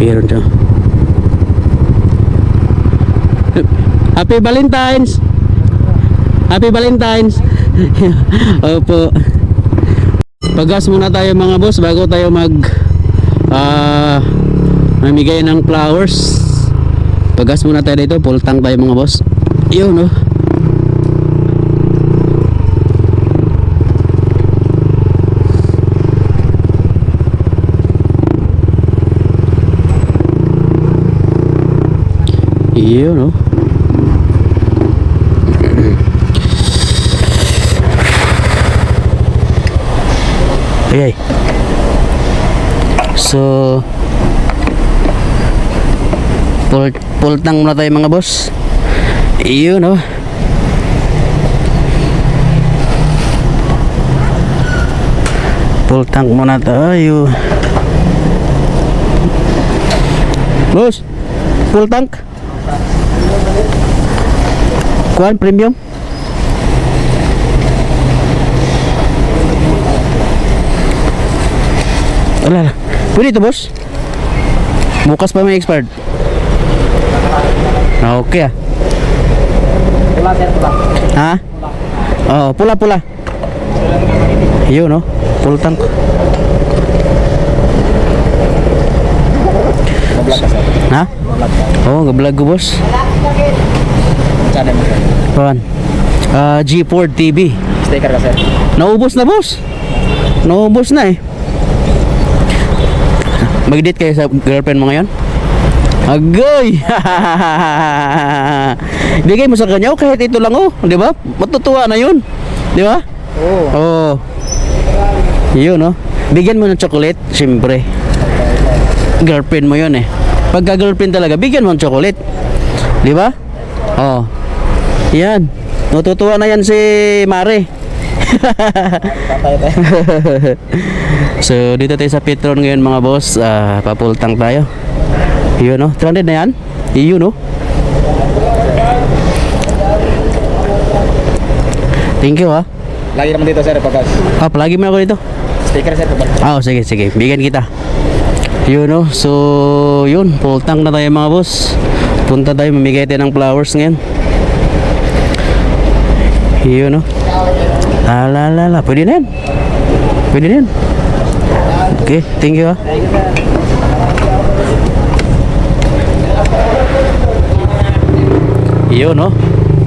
Meron to. Happy Valentine's! Happy Valentine's! Opo. Pagas muna tayo mga boss bago tayo mamigay ng flowers. Pagas muna tayo dito, full tank tayo mga boss. Yun no. Yun no. Okay. So full tank muna tayo mga boss. Iyon oh. Full tank muna tayo. Boss, full tank. Kuan premium. Wala. Pwede ito boss. Bukas pa may expired. Okay ah. Pula sir, pula. Ha? Oh, pula. Yun no, full tank. Vlog ka sir. Ha? Oh, ga-vlog ko boss. Channel mo sir. Kuan. G4 TV. Sticker ka sir. Naubos na boss. Naubos na eh. Mag-date kayo sa girlfriend mo ngayon? Agoy! Bigay mo sa kanya, oh, kahit ito lang oh, di ba? Matutuwa na yun, di ba? Oo. Oh. Yun oh. Bigyan mo ng chocolate, siyempre. Girlfriend mo yun eh. Pagka girlfriend talaga, bigyan mo ng chocolate. Di ba? Oh. Yan. Matutuwa na yan si Mare. So dito tayo sa Petron ngayon mga boss. Papultang tayo. Yun no, 300 na yan. Yun no. Thank you ha. Lagi naman dito sir, pagkas. Palagi mo ako dito. Sticker sir, pagkas. Sige, bigyan kita. Yun no. So yun, pultang na tayo mga boss. Punta tayo, mamigay tayo ng flowers ngayon. Yun no. Pwede na yan. Pwede na yan. Okay, thank you ha. Yun no.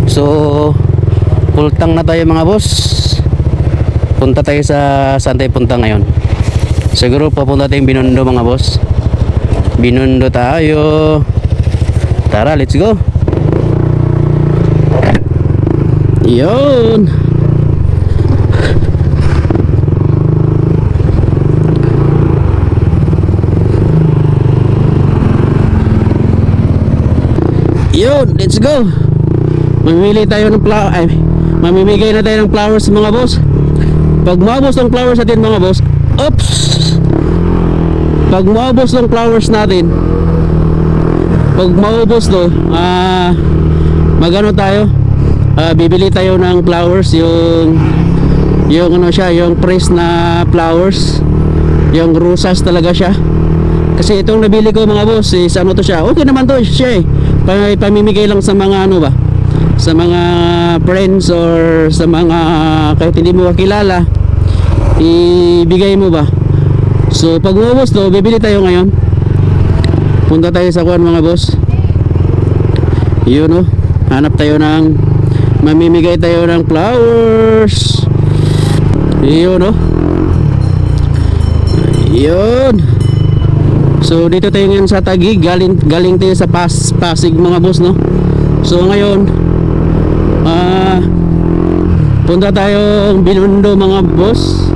So full tank na tayo mga boss. Punta tayo sa saan tayo punta ngayon. Siguro papunta tayong Binondo mga boss. Binondo tayo. Tara, let's go. Yun. Yun, let's go. Mamimili tayo ng mamimigay na tayo ng flowers mga boss. Pag maubos ng flowers natin mga boss, oops. Pag maubos ng flowers natin, pag maubos to, magano tayo? Bibili tayo ng flowers, yung ano siya, yung press na flowers, yung rosas talaga siya. Kasi itong nabili ko mga boss is ano to siya, okay naman to siya eh. Pamimigay lang sa mga ano ba, sa mga friends or sa mga kahit hindi mo kakilala, ibigay mo ba. So pag maubos to, bibili tayo ngayon. Punta tayo sa kuan mga boss. Yun no, hanap tayo ng, mamimigay tayo ng flowers. Yun no. Yun. So dito tayo ngayon sa Taguig, galing tayo sa Pasig mga boss no. So ngayon punta tayo Binondo mga boss.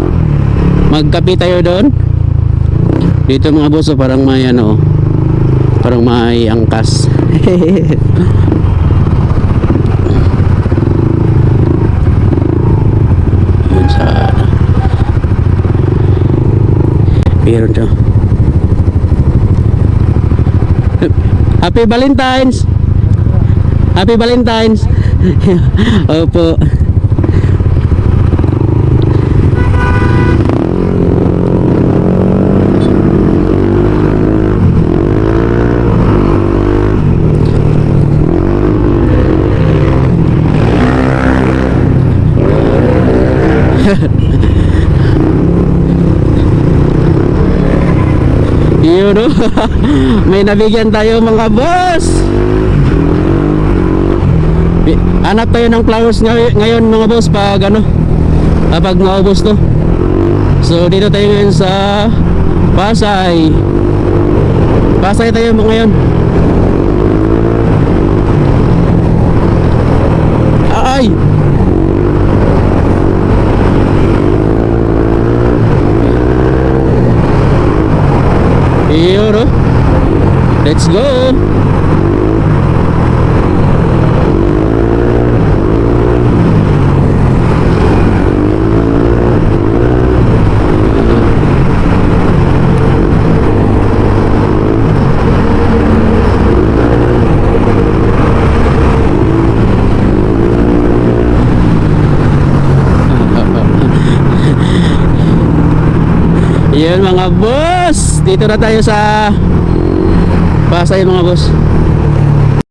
Magkape tayo doon. Dito mga boss parang may ano, parang may angkas. Yun sa meron to. Happy Valentine's! Happy Valentine's! Opo. Yun oh. May nabigyan tayo mga boss. Hanap tayo ng flowers ngayon mga boss pag ano, pag maubos to. So dito tayo ngayon sa Pasay. Pasay tayo ngayon. Ay! Yun oh. Let's go! Yun mga boss, dito na tayo sa Pasay mga boss.